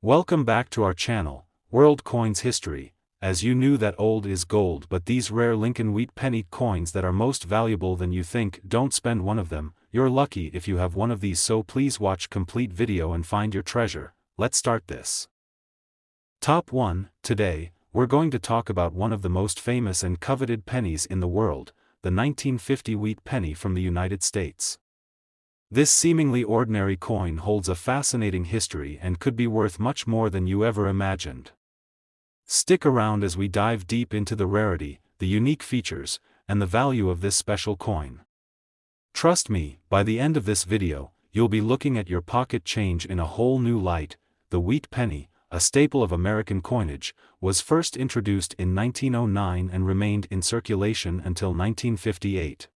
Welcome back to our channel, World Coins History. As you knew that old is gold, but these rare Lincoln wheat penny coins that are most valuable than you think, don't spend one of them. You're lucky if you have one of these, so please watch complete video and find your treasure. Let's start this. Top 1. Today, we're going to talk about one of the most famous and coveted pennies in the world, the 1950 wheat penny from the United States. This seemingly ordinary coin holds a fascinating history and could be worth much more than you ever imagined. Stick around as we dive deep into the rarity, the unique features, and the value of this special coin. Trust me, by the end of this video, you'll be looking at your pocket change in a whole new light. The wheat penny, a staple of American coinage, was first introduced in 1909 and remained in circulation until 1958.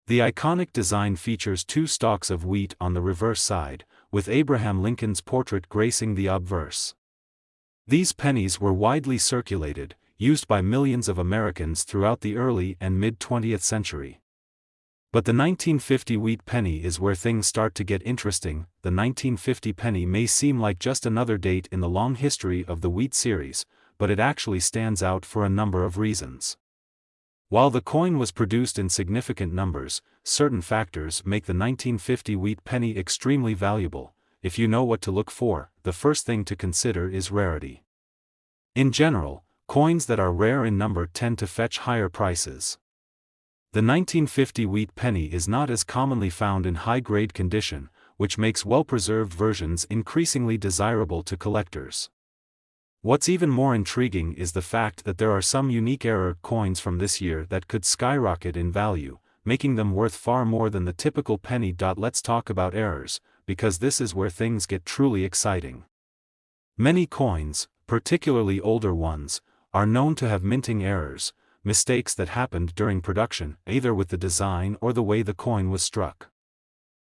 The iconic design features two stalks of wheat on the reverse side, with Abraham Lincoln's portrait gracing the obverse. These pennies were widely circulated, used by millions of Americans throughout the early and mid-20th century. But the 1950 wheat penny is where things start to get interesting. The 1950 penny may seem like just another date in the long history of the wheat series, but it actually stands out for a number of reasons. While the coin was produced in significant numbers, certain factors make the 1950 wheat penny extremely valuable. If you know what to look for, the first thing to consider is rarity. In general, coins that are rare in number tend to fetch higher prices. The 1950 wheat penny is not as commonly found in high-grade condition, which makes well-preserved versions increasingly desirable to collectors. What's even more intriguing is the fact that there are some unique error coins from this year that could skyrocket in value, making them worth far more than the typical penny. Let's talk about errors, because this is where things get truly exciting. Many coins, particularly older ones, are known to have minting errors, mistakes that happened during production, either with the design or the way the coin was struck.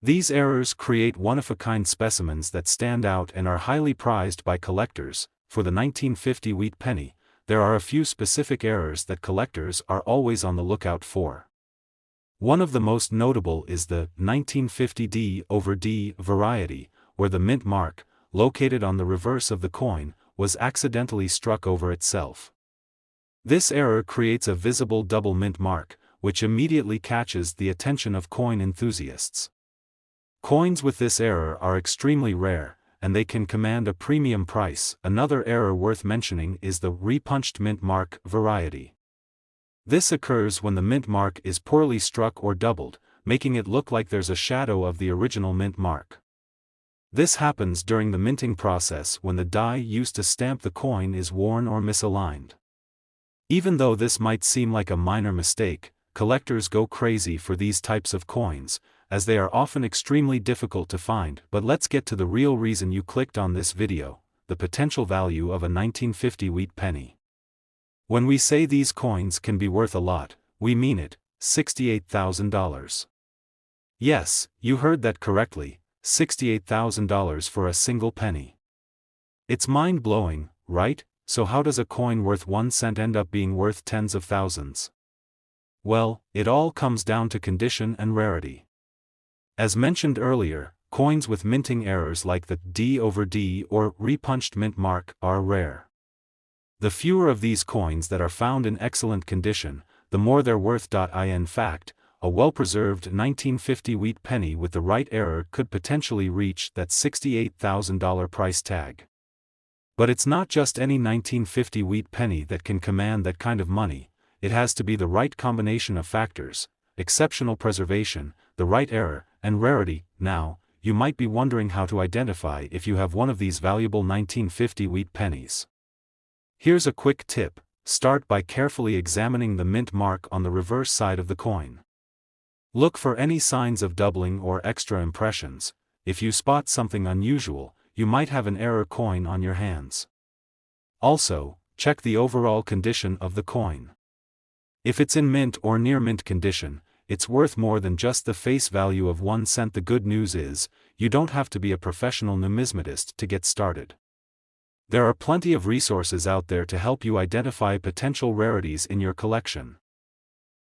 These errors create one-of-a-kind specimens that stand out and are highly prized by collectors. For the 1950 wheat penny, there are a few specific errors that collectors are always on the lookout for. One of the most notable is the 1950 D/D variety, where the mint mark, located on the reverse of the coin, was accidentally struck over itself. This error creates a visible double mint mark, which immediately catches the attention of coin enthusiasts. Coins with this error are extremely rare, and they can command a premium price. Another error worth mentioning is the repunched mint mark variety. This occurs when the mint mark is poorly struck or doubled, making it look like there's a shadow of the original mint mark. This happens during the minting process when the die used to stamp the coin is worn or misaligned. Even though this might seem like a minor mistake, collectors go crazy for these types of coins, as they are often extremely difficult to find. But let's get to the real reason you clicked on this video, the potential value of a 1950 wheat penny. When we say these coins can be worth a lot, we mean it. $68,000. Yes, you heard that correctly, $68,000 for a single penny. It's mind-blowing, right? So how does a coin worth 1 cent end up being worth tens of thousands? Well, it all comes down to condition and rarity. As mentioned earlier, coins with minting errors like the D/D or repunched mint mark are rare. The fewer of these coins that are found in excellent condition, the more they're worth. In fact, a well-preserved 1950 wheat penny with the right error could potentially reach that $68,000 price tag. But it's not just any 1950 wheat penny that can command that kind of money. It has to be the right combination of factors: exceptional preservation, the right error, and rarity. Now, you might be wondering how to identify if you have one of these valuable 1950 wheat pennies. Here's a quick tip: start by carefully examining the mint mark on the reverse side of the coin. Look for any signs of doubling or extra impressions. If you spot something unusual, you might have an error coin on your hands. Also, check the overall condition of the coin. If it's in mint or near mint condition, it's worth more than just the face value of 1 cent. The good news is, you don't have to be a professional numismatist to get started. There are plenty of resources out there to help you identify potential rarities in your collection.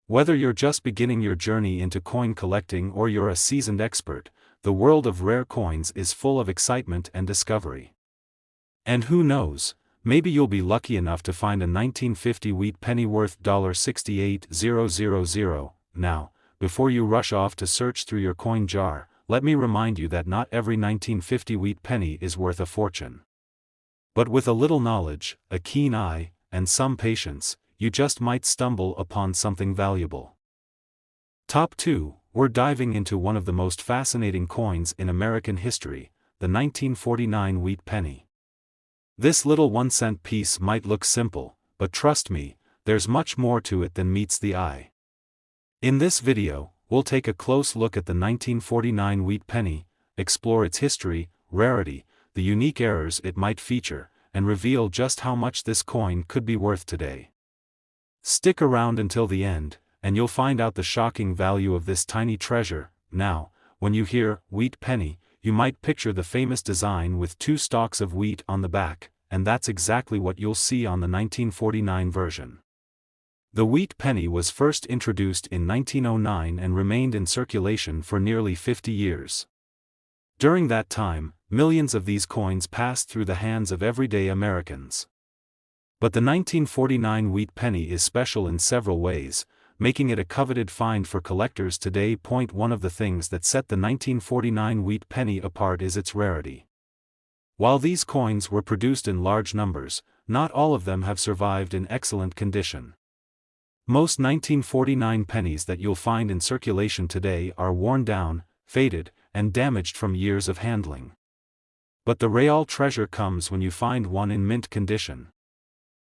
Whether you're just beginning your journey into coin collecting or you're a seasoned expert, the world of rare coins is full of excitement and discovery. And who knows, maybe you'll be lucky enough to find a 1950 wheat penny worth $68000. Now, before you rush off to search through your coin jar, let me remind you that not every 1950 wheat penny is worth a fortune. But with a little knowledge, a keen eye, and some patience, you just might stumble upon something valuable. Top 2, we're diving into one of the most fascinating coins in American history, the 1949 wheat penny. This little 1-cent piece might look simple, but trust me, there's much more to it than meets the eye. In this video, we'll take a close look at the 1949 wheat penny, explore its history, rarity, the unique errors it might feature, and reveal just how much this coin could be worth today. Stick around until the end, and you'll find out the shocking value of this tiny treasure. Now, when you hear wheat penny, you might picture the famous design with 2 stalks of wheat on the back, and that's exactly what you'll see on the 1949 version. The wheat penny was first introduced in 1909 and remained in circulation for nearly 50 years. During that time, millions of these coins passed through the hands of everyday Americans. But the 1949 wheat penny is special in several ways, making it a coveted find for collectors today. One of the things that set the 1949 wheat penny apart is its rarity. While these coins were produced in large numbers, not all of them have survived in excellent condition. Most 1949 pennies that you'll find in circulation today are worn down, faded, and damaged from years of handling. But the real treasure comes when you find one in mint condition.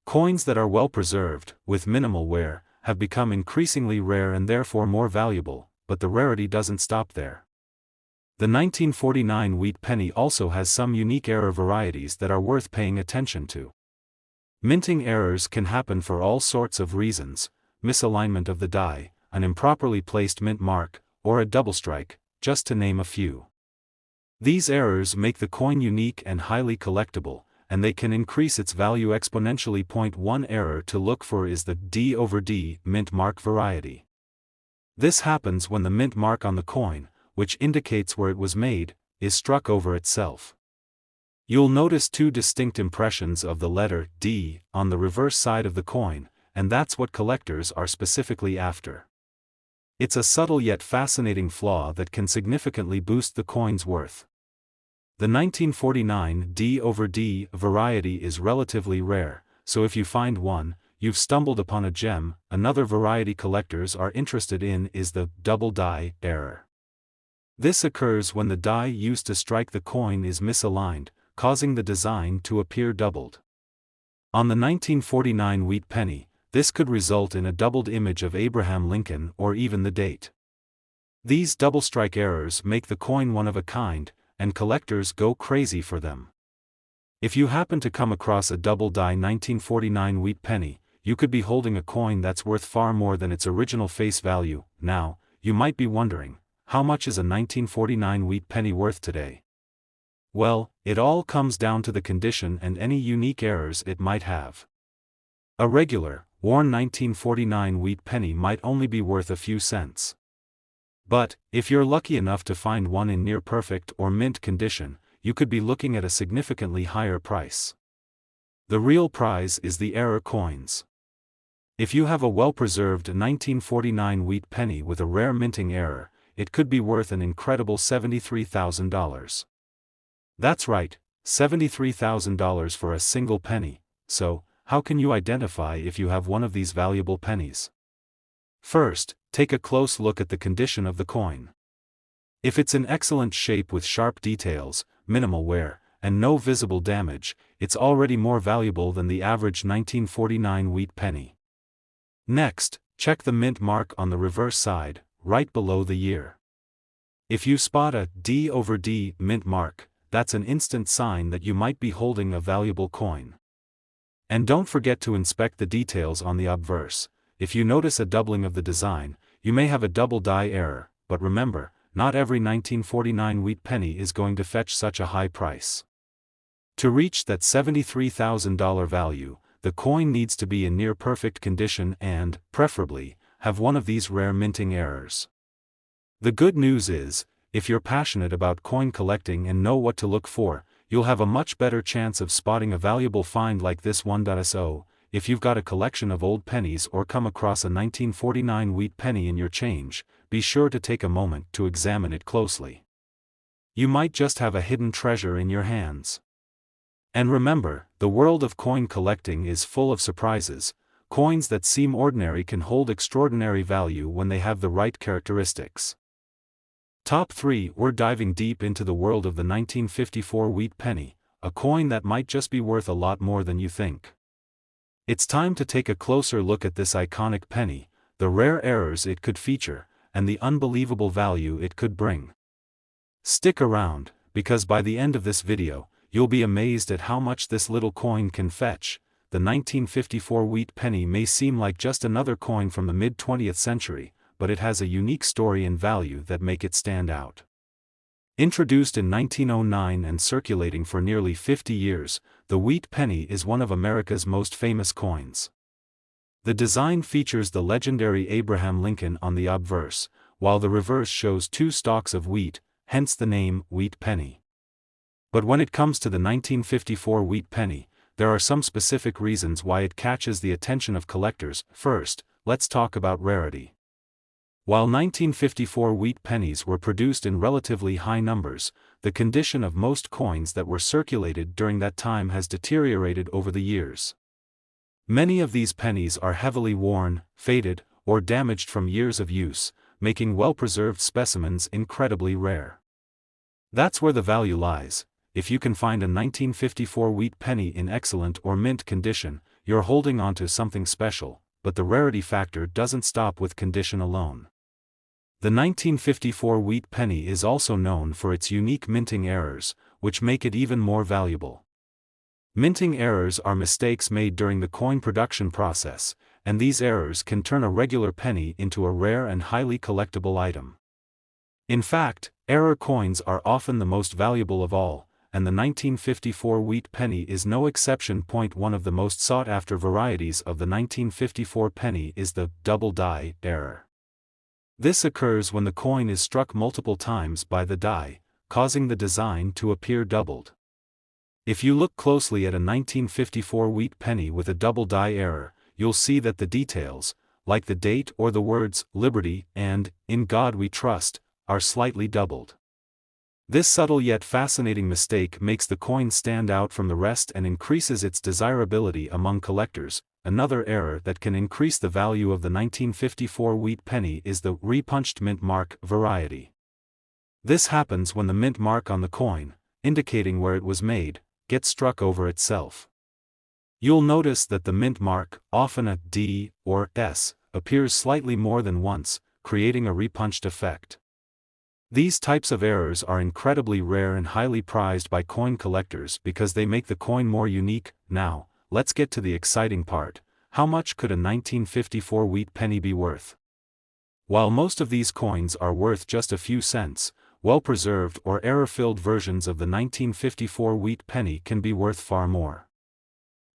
Coins that are well preserved, with minimal wear, have become increasingly rare and therefore more valuable, but the rarity doesn't stop there. The 1949 wheat penny also has some unique error varieties that are worth paying attention to. Minting errors can happen for all sorts of reasons: misalignment of the die, an improperly placed mint mark, or a double strike, just to name a few. These errors make the coin unique and highly collectible, and they can increase its value exponentially. One error to look for is the D/D mint mark variety. This happens when the mint mark on the coin, which indicates where it was made, is struck over itself. You'll notice 2 distinct impressions of the letter D on the reverse side of the coin, and that's what collectors are specifically after. It's a subtle yet fascinating flaw that can significantly boost the coin's worth. The 1949 D/D variety is relatively rare, so if you find one, you've stumbled upon a gem. Another variety collectors are interested in is the double die error. This occurs when the die used to strike the coin is misaligned, causing the design to appear doubled. On the 1949 wheat penny, this could result in a doubled image of Abraham Lincoln or even the date. These double strike errors make the coin one of a kind, and collectors go crazy for them. If you happen to come across a double die 1949 wheat penny, you could be holding a coin that's worth far more than its original face value. Now, you might be wondering, how much is a 1949 wheat penny worth today? Well, it all comes down to the condition and any unique errors it might have. A regular, worn 1949 wheat penny might only be worth a few cents. But, if you're lucky enough to find one in near-perfect or mint condition, you could be looking at a significantly higher price. The real prize is the error coins. If you have a well-preserved 1949 wheat penny with a rare minting error, it could be worth an incredible $73,000. That's right, $73,000 for a single penny. So, how can you identify if you have one of these valuable pennies? First, take a close look at the condition of the coin. If it's in excellent shape with sharp details, minimal wear, and no visible damage, it's already more valuable than the average 1949 wheat penny. Next, check the mint mark on the reverse side, right below the year. If you spot a D/D mint mark, that's an instant sign that you might be holding a valuable coin. And don't forget to inspect the details on the obverse. If you notice a doubling of the design, you may have a double die error, but remember, not every 1949 wheat penny is going to fetch such a high price. To reach that $73,000 value, the coin needs to be in near-perfect condition and, preferably, have one of these rare minting errors. The good news is, if you're passionate about coin collecting and know what to look for, you'll have a much better chance of spotting a valuable find like this one. So, if you've got a collection of old pennies or come across a 1949 wheat penny in your change, be sure to take a moment to examine it closely. You might just have a hidden treasure in your hands. And remember, the world of coin collecting is full of surprises. Coins that seem ordinary can hold extraordinary value when they have the right characteristics. Top 3. We're diving deep into the world of the 1954 wheat penny, a coin that might just be worth a lot more than you think. It's time to take a closer look at this iconic penny, the rare errors it could feature, and the unbelievable value it could bring. Stick around, because by the end of this video, you'll be amazed at how much this little coin can fetch. The 1954 wheat penny may seem like just another coin from the mid-20th century, but it has a unique story and value that make it stand out. Introduced in 1909 and circulating for nearly 50 years, the wheat penny is one of America's most famous coins. The design features the legendary Abraham Lincoln on the obverse, while the reverse shows 2 stalks of wheat, hence the name wheat penny. But when it comes to the 1954 wheat penny, there are some specific reasons why it catches the attention of collectors. First, let's talk about rarity. While 1954 wheat pennies were produced in relatively high numbers, the condition of most coins that were circulated during that time has deteriorated over the years. Many of these pennies are heavily worn, faded, or damaged from years of use, making well-preserved specimens incredibly rare. That's where the value lies. If you can find a 1954 wheat penny in excellent or mint condition, you're holding onto something special, but the rarity factor doesn't stop with condition alone. The 1954 wheat penny is also known for its unique minting errors, which make it even more valuable. Minting errors are mistakes made during the coin production process, and these errors can turn a regular penny into a rare and highly collectible item. In fact, error coins are often the most valuable of all, and the 1954 wheat penny is no exception. One of the most sought-after varieties of the 1954 penny is the double die error. This occurs when the coin is struck multiple times by the die, causing the design to appear doubled. If you look closely at a 1954 wheat penny with a double die error, you'll see that the details, like the date or the words "Liberty" and "In God We Trust," are slightly doubled. This subtle yet fascinating mistake makes the coin stand out from the rest and increases its desirability among collectors. Another error that can increase the value of the 1954 wheat penny is the repunched mint mark variety. This happens when the mint mark on the coin, indicating where it was made, gets struck over itself. You'll notice that the mint mark, often a D or S, appears slightly more than once, creating a repunched effect. These types of errors are incredibly rare and highly prized by coin collectors because they make the coin more unique. Now, let's get to the exciting part. How much could a 1954 wheat penny be worth? While most of these coins are worth just a few cents, well-preserved or error-filled versions of the 1954 wheat penny can be worth far more.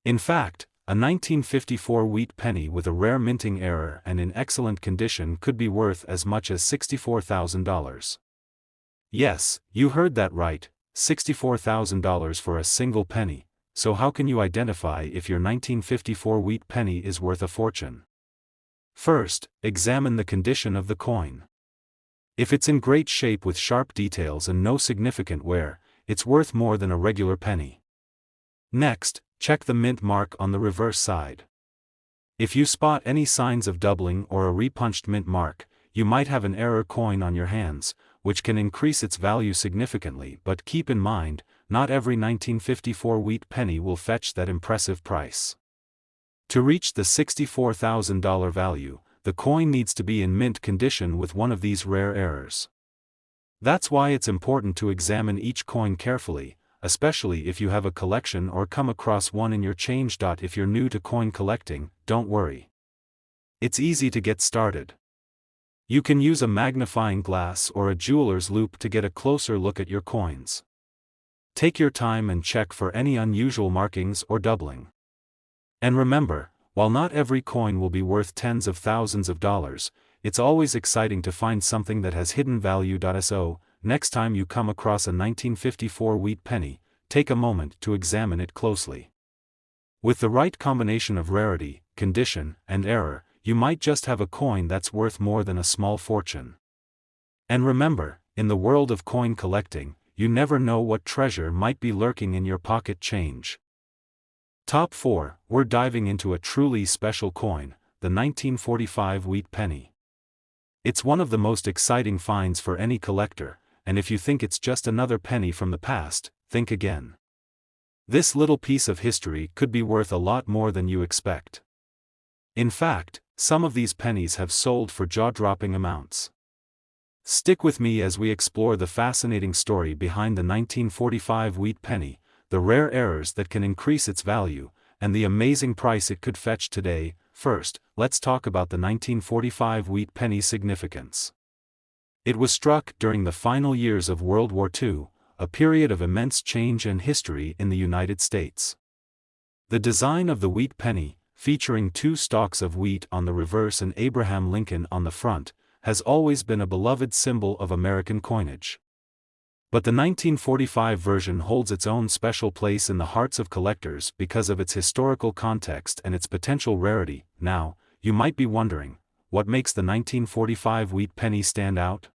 In fact, a 1954 wheat penny with a rare minting error and in excellent condition could be worth as much as $64,000. Yes, you heard that right, $64,000 for a single penny. So how can you identify if your 1954 wheat penny is worth a fortune? First, examine the condition of the coin. If it's in great shape with sharp details and no significant wear, it's worth more than a regular penny. Next, check the mint mark on the reverse side. If you spot any signs of doubling or a repunched mint mark, you might have an error coin on your hands, which can increase its value significantly. But keep in mind, not every 1954 wheat penny will fetch that impressive price. To reach the $64,000 value, the coin needs to be in mint condition with one of these rare errors. That's why it's important to examine each coin carefully, especially if you have a collection or come across one in your change. If you're new to coin collecting, don't worry. It's easy to get started. You can use a magnifying glass or a jeweler's loupe to get a closer look at your coins. Take your time and check for any unusual markings or doubling. And remember, while not every coin will be worth tens of thousands of dollars, it's always exciting to find something that has hidden value. So, next time you come across a 1954 wheat penny, take a moment to examine it closely. With the right combination of rarity, condition, and error, you might just have a coin that's worth more than a small fortune. And remember, in the world of coin collecting, you never know what treasure might be lurking in your pocket change. Top 4, we're diving into a truly special coin, the 1945 wheat penny. It's one of the most exciting finds for any collector, and if you think it's just another penny from the past, think again. This little piece of history could be worth a lot more than you expect. In fact, some of these pennies have sold for jaw-dropping amounts. Stick with me as we explore the fascinating story behind the 1945 wheat penny, the rare errors that can increase its value, and the amazing price it could fetch today. First, let's talk about the 1945 wheat penny's significance. It was struck during the final years of World War II, a period of immense change and history in the United States. The design of the wheat penny, featuring 2 stalks of wheat on the reverse and Abraham Lincoln on the front, has always been a beloved symbol of American coinage. But the 1945 version holds its own special place in the hearts of collectors because of its historical context and its potential rarity. Now, you might be wondering, what makes the 1945 wheat penny stand out?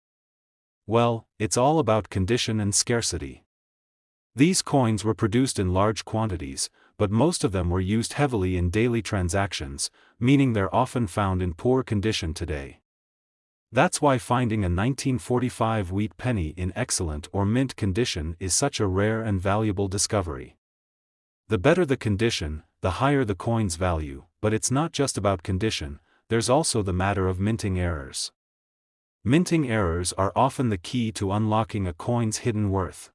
Well, it's all about condition and scarcity. These coins were produced in large quantities, but most of them were used heavily in daily transactions, meaning they're often found in poor condition today. That's why finding a 1945 wheat penny in excellent or mint condition is such a rare and valuable discovery. The better the condition, the higher the coin's value, but it's not just about condition, there's also the matter of minting errors. Minting errors are often the key to unlocking a coin's hidden worth.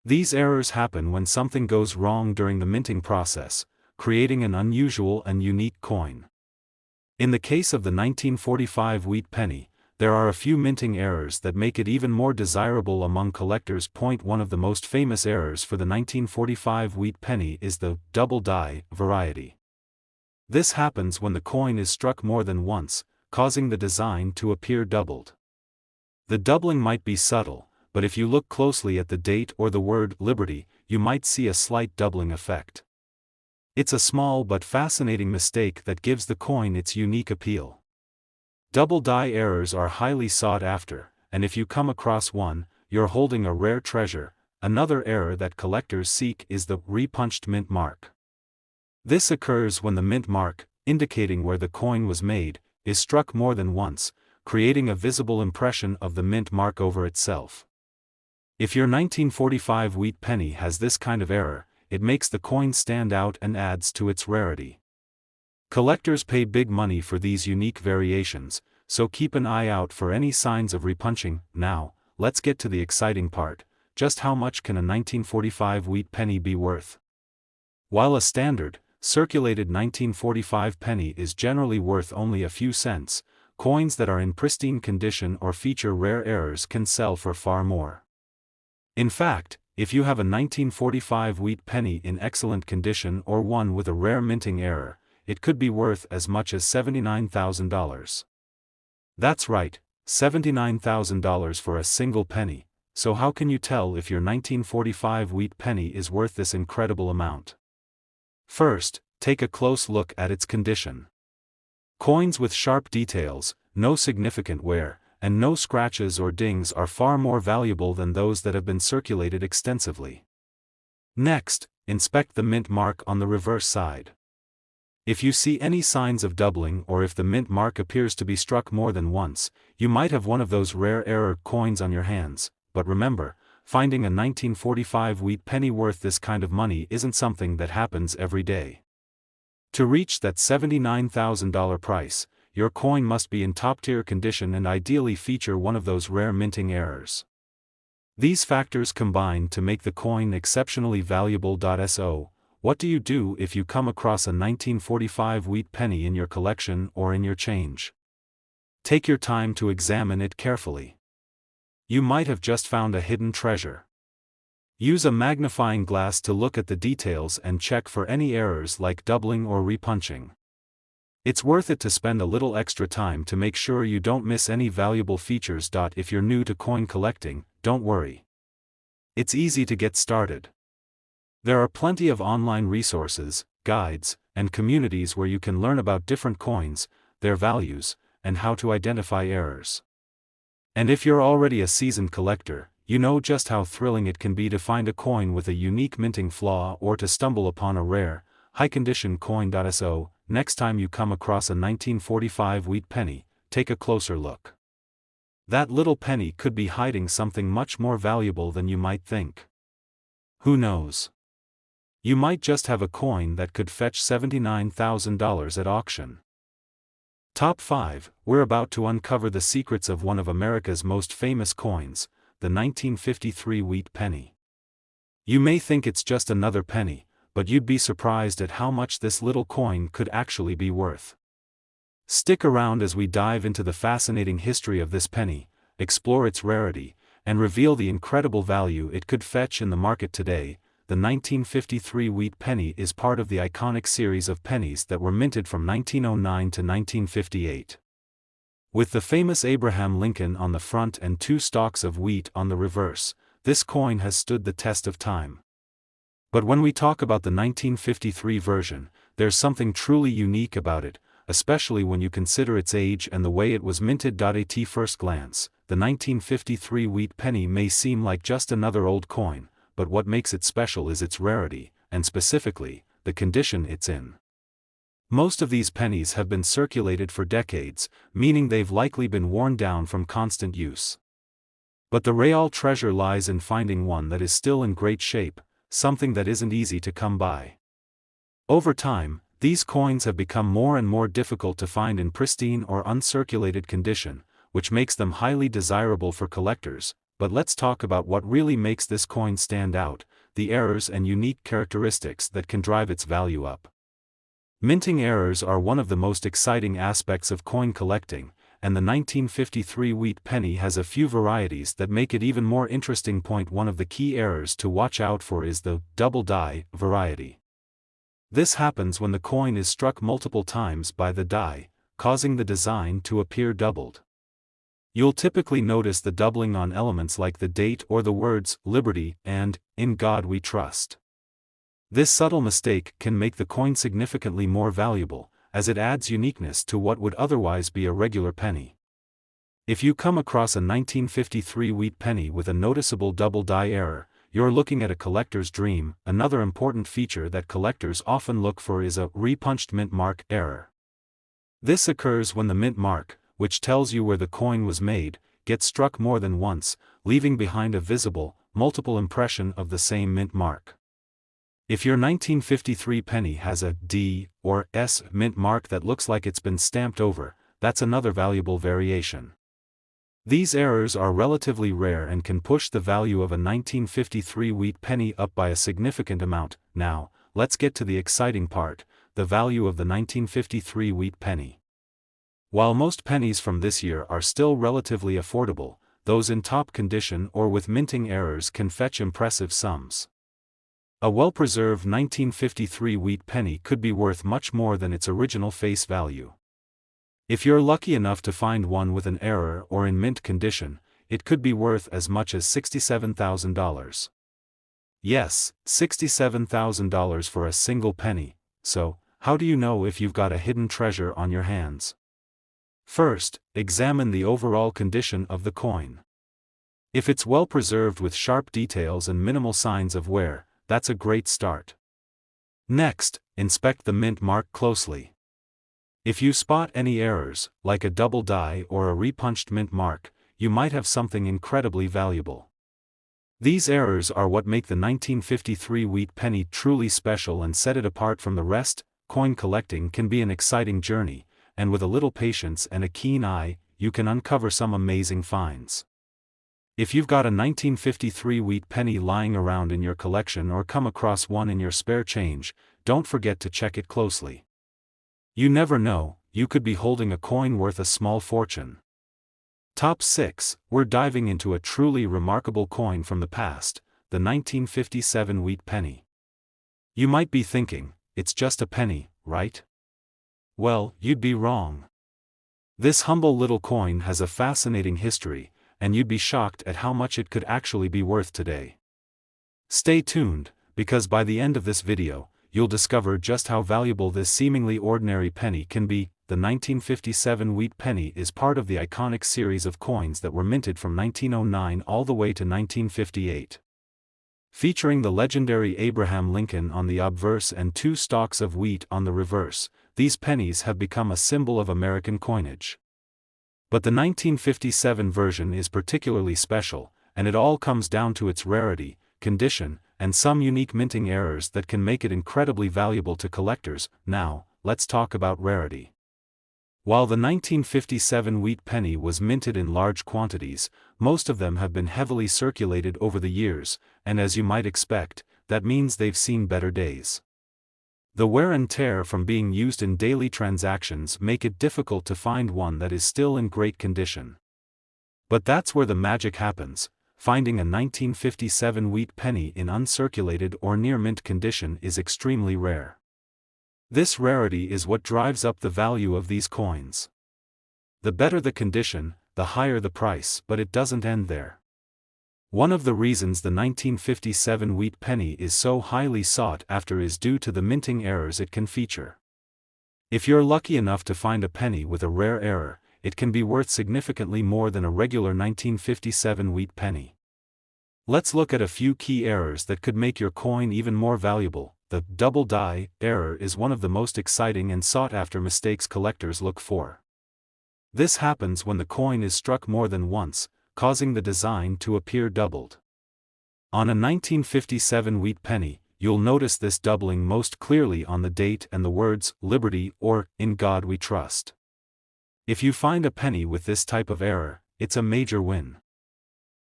These errors happen when something goes wrong during the minting process, creating an unusual and unique coin. In the case of the 1945 wheat penny, there are a few minting errors that make it even more desirable among collectors. One of the most famous errors for the 1945 wheat penny is the double die variety. This happens when the coin is struck more than once, causing the design to appear doubled. The doubling might be subtle, but if you look closely at the date or the word Liberty, you might see a slight doubling effect. It's a small but fascinating mistake that gives the coin its unique appeal. Double die errors are highly sought after, and if you come across one, you're holding a rare treasure. Another error that collectors seek is the repunched mint mark. This occurs when the mint mark, indicating where the coin was made, is struck more than once, creating a visible impression of the mint mark over itself. If your 1945 wheat penny has this kind of error, it makes the coin stand out and adds to its rarity. Collectors pay big money for these unique variations, so keep an eye out for any signs of repunching. Now, let's get to the exciting part. Just how much can a 1945 wheat penny be worth? While a standard, circulated 1945 penny is generally worth only a few cents, coins that are in pristine condition or feature rare errors can sell for far more. In fact, if you have a 1945 wheat penny in excellent condition or one with a rare minting error, it could be worth as much as $79,000. That's right, $79,000 for a single penny. So how can you tell if your 1945 wheat penny is worth this incredible amount? First, take a close look at its condition. Coins with sharp details, no significant wear, and no scratches or dings are far more valuable than those that have been circulated extensively. Next, inspect the mint mark on the reverse side. If you see any signs of doubling or if the mint mark appears to be struck more than once, you might have one of those rare error coins on your hands. But remember, finding a 1945 wheat penny worth this kind of money isn't something that happens every day. To reach that $79,000 price, your coin must be in top-tier condition and ideally feature one of those rare minting errors. These factors combine to make the coin exceptionally valuable. So, what do you do if you come across a 1945 wheat penny in your collection or in your change? Take your time to examine it carefully. You might have just found a hidden treasure. Use a magnifying glass to look at the details and check for any errors like doubling or repunching. It's worth it to spend a little extra time to make sure you don't miss any valuable features. If you're new to coin collecting, don't worry. It's easy to get started. There are plenty of online resources, guides, and communities where you can learn about different coins, their values, and how to identify errors. And if you're already a seasoned collector, you know just how thrilling it can be to find a coin with a unique minting flaw or to stumble upon a rare, high-condition coin. So, next time you come across a 1945 wheat penny, take a closer look. That little penny could be hiding something much more valuable than you might think. Who knows? You might just have a coin that could fetch $79,000 at auction. Top 5. We're about to uncover the secrets of one of America's most famous coins, the 1953 wheat penny. You may think it's just another penny, but you'd be surprised at how much this little coin could actually be worth. Stick around as we dive into the fascinating history of this penny, explore its rarity, and reveal the incredible value it could fetch in the market today. The 1953 wheat penny is part of the iconic series of pennies that were minted from 1909 to 1958. With the famous Abraham Lincoln on the front and two stalks of wheat on the reverse, this coin has stood the test of time. But when we talk about the 1953 version, there's something truly unique about it, especially when you consider its age and the way it was minted. At first glance, the 1953 wheat penny may seem like just another old coin, but what makes it special is its rarity, and specifically, the condition it's in. Most of these pennies have been circulated for decades, meaning they've likely been worn down from constant use. But the real treasure lies in finding one that is still in great shape, something that isn't easy to come by. Over time, these coins have become more and more difficult to find in pristine or uncirculated condition, which makes them highly desirable for collectors. But let's talk about what really makes this coin stand out, the errors and unique characteristics that can drive its value up. Minting errors are one of the most exciting aspects of coin collecting, and the 1953 wheat penny has a few varieties that make it even more interesting. One of the key errors to watch out for is the double die variety. This happens when the coin is struck multiple times by the die, causing the design to appear doubled. You'll typically notice the doubling on elements like the date or the words "Liberty" and "In God We Trust." This subtle mistake can make the coin significantly more valuable, as it adds uniqueness to what would otherwise be a regular penny. If you come across a 1953 wheat penny with a noticeable double die error, you're looking at a collector's dream. Another important feature that collectors often look for is a repunched mint mark error. This occurs when the mint mark, which tells you where the coin was made, gets struck more than once, leaving behind a visible, multiple impression of the same mint mark. If your 1953 penny has a D or S mint mark that looks like it's been stamped over, that's another valuable variation. These errors are relatively rare and can push the value of a 1953 wheat penny up by a significant amount. Now, let's get to the exciting part, the value of the 1953 wheat penny. While most pennies from this year are still relatively affordable, those in top condition or with minting errors can fetch impressive sums. A well-preserved 1953 wheat penny could be worth much more than its original face value. If you're lucky enough to find one with an error or in mint condition, it could be worth as much as $67,000. Yes, $67,000 for a single penny. So, how do you know if you've got a hidden treasure on your hands? First, examine the overall condition of the coin. If it's well preserved with sharp details and minimal signs of wear, that's a great start. Next, inspect the mint mark closely. If you spot any errors, like a double die or a repunched mint mark, you might have something incredibly valuable. These errors are what make the 1953 wheat penny truly special and set it apart from the rest. Coin collecting can be an exciting journey, and with a little patience and a keen eye, you can uncover some amazing finds. If you've got a 1953 wheat penny lying around in your collection or come across one in your spare change, don't forget to check it closely. You never know, you could be holding a coin worth a small fortune. Top 6, we're diving into a truly remarkable coin from the past, the 1957 wheat penny. You might be thinking, it's just a penny, right? Well, you'd be wrong. This humble little coin has a fascinating history, and you'd be shocked at how much it could actually be worth today. Stay tuned, because by the end of this video, you'll discover just how valuable this seemingly ordinary penny can be. The 1957 wheat penny is part of the iconic series of coins that were minted from 1909 all the way to 1958. Featuring the legendary Abraham Lincoln on the obverse and 2 stalks of wheat on the reverse, these pennies have become a symbol of American coinage. But the 1957 version is particularly special, and it all comes down to its rarity, condition, and some unique minting errors that can make it incredibly valuable to collectors. Now, let's talk about rarity. While the 1957 wheat penny was minted in large quantities, most of them have been heavily circulated over the years, and as you might expect, that means they've seen better days. The wear and tear from being used in daily transactions make it difficult to find one that is still in great condition. But that's where the magic happens. Finding a 1957 wheat penny in uncirculated or near mint condition is extremely rare. This rarity is what drives up the value of these coins. The better the condition, the higher the price, but it doesn't end there. One of the reasons the 1957 wheat penny is so highly sought after is due to the minting errors it can feature. If you're lucky enough to find a penny with a rare error, it can be worth significantly more than a regular 1957 wheat penny. Let's look at a few key errors that could make your coin even more valuable. The double die error is one of the most exciting and sought-after mistakes collectors look for. This happens when the coin is struck more than once, causing the design to appear doubled. On a 1957 wheat penny, you'll notice this doubling most clearly on the date and the words, "Liberty" or "In God We Trust." If you find a penny with this type of error, it's a major win.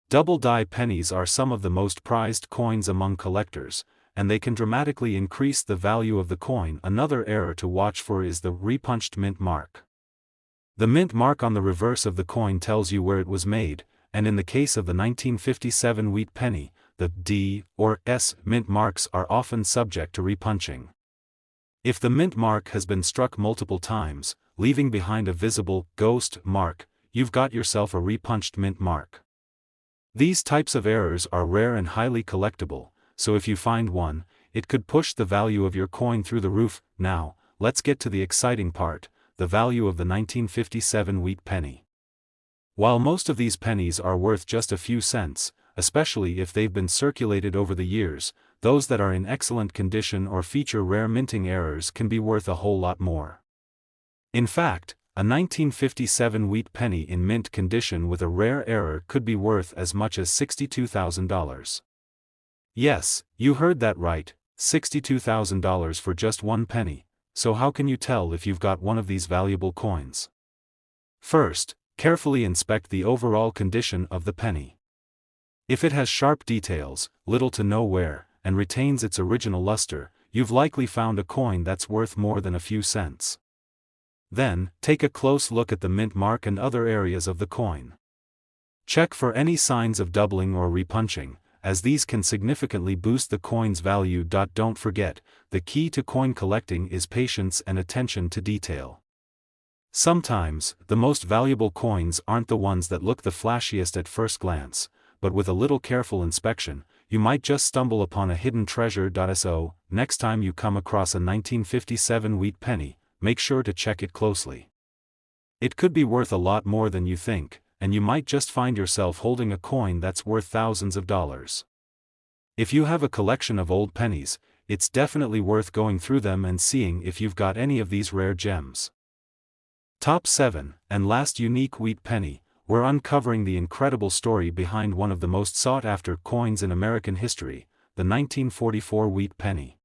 Double die pennies are some of the most prized coins among collectors, and they can dramatically increase the value of the coin. Another error to watch for is the repunched mint mark. The mint mark on the reverse of the coin tells you where it was made, and in the case of the 1957 wheat penny, the D or S mint marks are often subject to repunching. If the mint mark has been struck multiple times, leaving behind a visible ghost mark, you've got yourself a repunched mint mark. These types of errors are rare and highly collectible, so if you find one, it could push the value of your coin through the roof. Now, let's get to the exciting part, the value of the 1957 wheat penny. While most of these pennies are worth just a few cents, especially if they've been circulated over the years, those that are in excellent condition or feature rare minting errors can be worth a whole lot more. In fact, a 1957 wheat penny in mint condition with a rare error could be worth as much as $62,000. Yes, you heard that right, $62,000 for just one penny. So how can you tell if you've got one of these valuable coins? First, carefully inspect the overall condition of the penny. If it has sharp details, little to no wear, and retains its original luster, you've likely found a coin that's worth more than a few cents. Then, take a close look at the mint mark and other areas of the coin. Check for any signs of doubling or repunching, as these can significantly boost the coin's value. Don't forget, the key to coin collecting is patience and attention to detail. Sometimes, the most valuable coins aren't the ones that look the flashiest at first glance, but with a little careful inspection, you might just stumble upon a hidden treasure. So, next time you come across a 1957 wheat penny, make sure to check it closely. It could be worth a lot more than you think, and you might just find yourself holding a coin that's worth thousands of dollars. If you have a collection of old pennies, it's definitely worth going through them and seeing if you've got any of these rare gems. Top 7, and last unique wheat penny, we're uncovering the incredible story behind one of the most sought-after coins in American history, the 1944 wheat penny.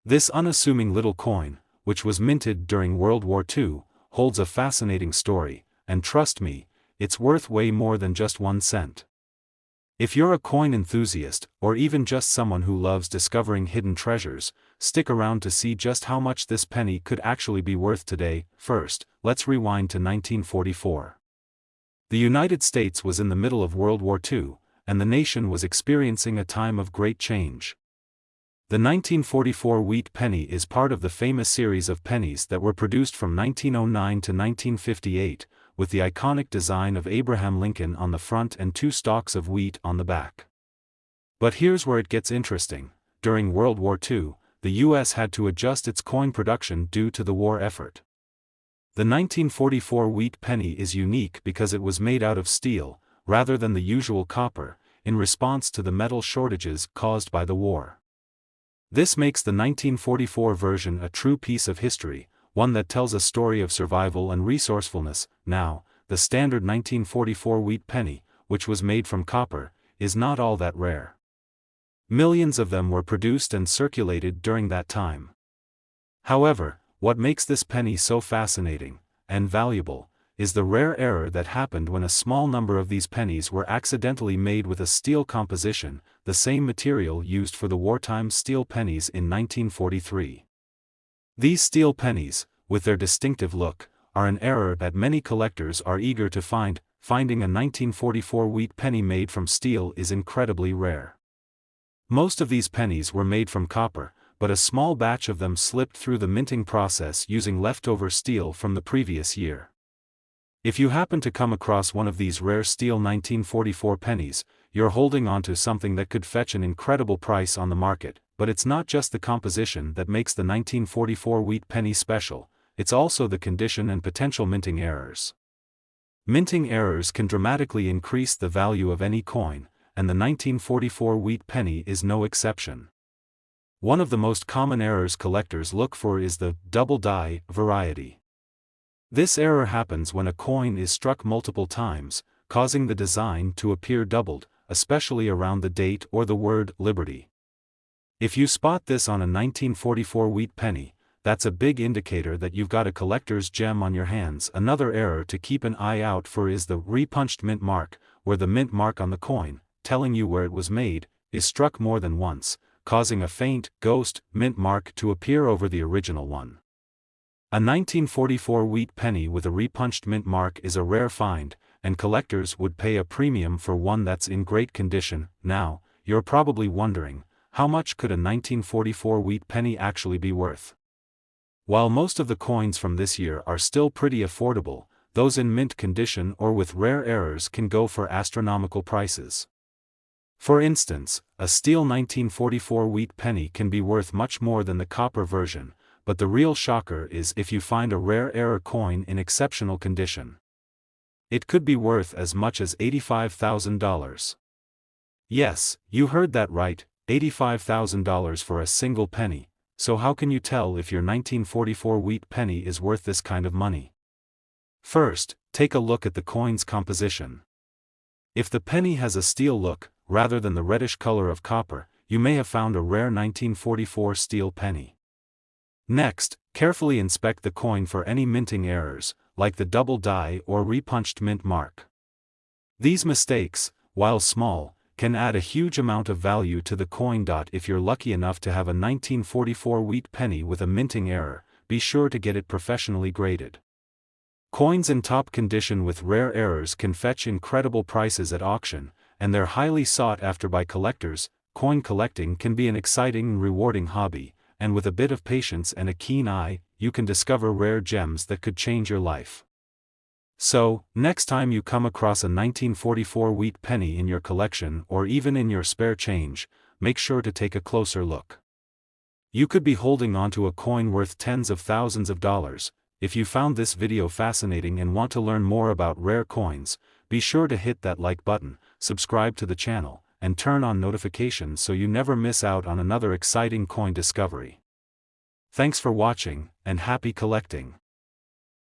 This unassuming little coin, which was minted during World War II, holds a fascinating story, and trust me, it's worth way more than just 1 cent. If you're a coin enthusiast, or even just someone who loves discovering hidden treasures, stick around to see just how much this penny could actually be worth today. First, let's rewind to 1944. The United States was in the middle of World War II, and the nation was experiencing a time of great change. The 1944 wheat penny is part of the famous series of pennies that were produced from 1909 to 1958, with the iconic design of Abraham Lincoln on the front and 2 stalks of wheat on the back. But here's where it gets interesting. during World War II, the U.S. had to adjust its coin production due to the war effort. The 1944 wheat penny is unique because it was made out of steel, rather than the usual copper, in response to the metal shortages caused by the war. This makes the 1944 version a true piece of history, one that tells a story of survival and resourcefulness. Now, the standard 1944 wheat penny, which was made from copper, is not all that rare. Millions of them were produced and circulated during that time. However, what makes this penny so fascinating and valuable is the rare error that happened when a small number of these pennies were accidentally made with a steel composition, the same material used for the wartime steel pennies in 1943. These steel pennies, with their distinctive look, are an error that many collectors are eager to find. Finding a 1944 wheat penny made from steel is incredibly rare. Most of these pennies were made from copper, but a small batch of them slipped through the minting process using leftover steel from the previous year. If you happen to come across one of these rare steel 1944 pennies, you're holding on to something that could fetch an incredible price on the market. But it's not just the composition that makes the 1944 wheat penny special, it's also the condition and potential minting errors. Minting errors can dramatically increase the value of any coin, and the 1944 wheat penny is no exception. One of the most common errors collectors look for is the double die variety. This error happens when a coin is struck multiple times, causing the design to appear doubled, especially around the date or the word Liberty. If you spot this on a 1944 wheat penny, that's a big indicator that you've got a collector's gem on your hands. Another error to keep an eye out for is the repunched mint mark, where the mint mark on the coin, telling you where it was made, is struck more than once, causing a faint, ghost, mint mark to appear over the original one. A 1944 wheat penny with a repunched mint mark is a rare find, and collectors would pay a premium for one that's in great condition. Now, you're probably wondering, how much could a 1944 wheat penny actually be worth? While most of the coins from this year are still pretty affordable, those in mint condition or with rare errors can go for astronomical prices. For instance, a steel 1944 wheat penny can be worth much more than the copper version, but the real shocker is if you find a rare error coin in exceptional condition. It could be worth as much as $85,000. Yes, you heard that right, $85,000 for a single penny. So how can you tell if your 1944 wheat penny is worth this kind of money? First, take a look at the coin's composition. If the penny has a steel look, rather than the reddish color of copper, you may have found a rare 1944 steel penny. Next, carefully inspect the coin for any minting errors, like the double die or repunched mint mark. These mistakes, while small, can add a huge amount of value to the coin. If you're lucky enough to have a 1944 wheat penny with a minting error, be sure to get it professionally graded. Coins in top condition with rare errors can fetch incredible prices at auction, and they're highly sought after by collectors. Coin collecting can be an exciting and rewarding hobby, and with a bit of patience and a keen eye, you can discover rare gems that could change your life. So, next time you come across a 1944 wheat penny in your collection or even in your spare change, make sure to take a closer look. You could be holding onto a coin worth tens of thousands of dollars. If you found this video fascinating and want to learn more about rare coins, be sure to hit that like button, subscribe to the channel, and turn on notifications so you never miss out on another exciting coin discovery. Thanks for watching, and happy collecting!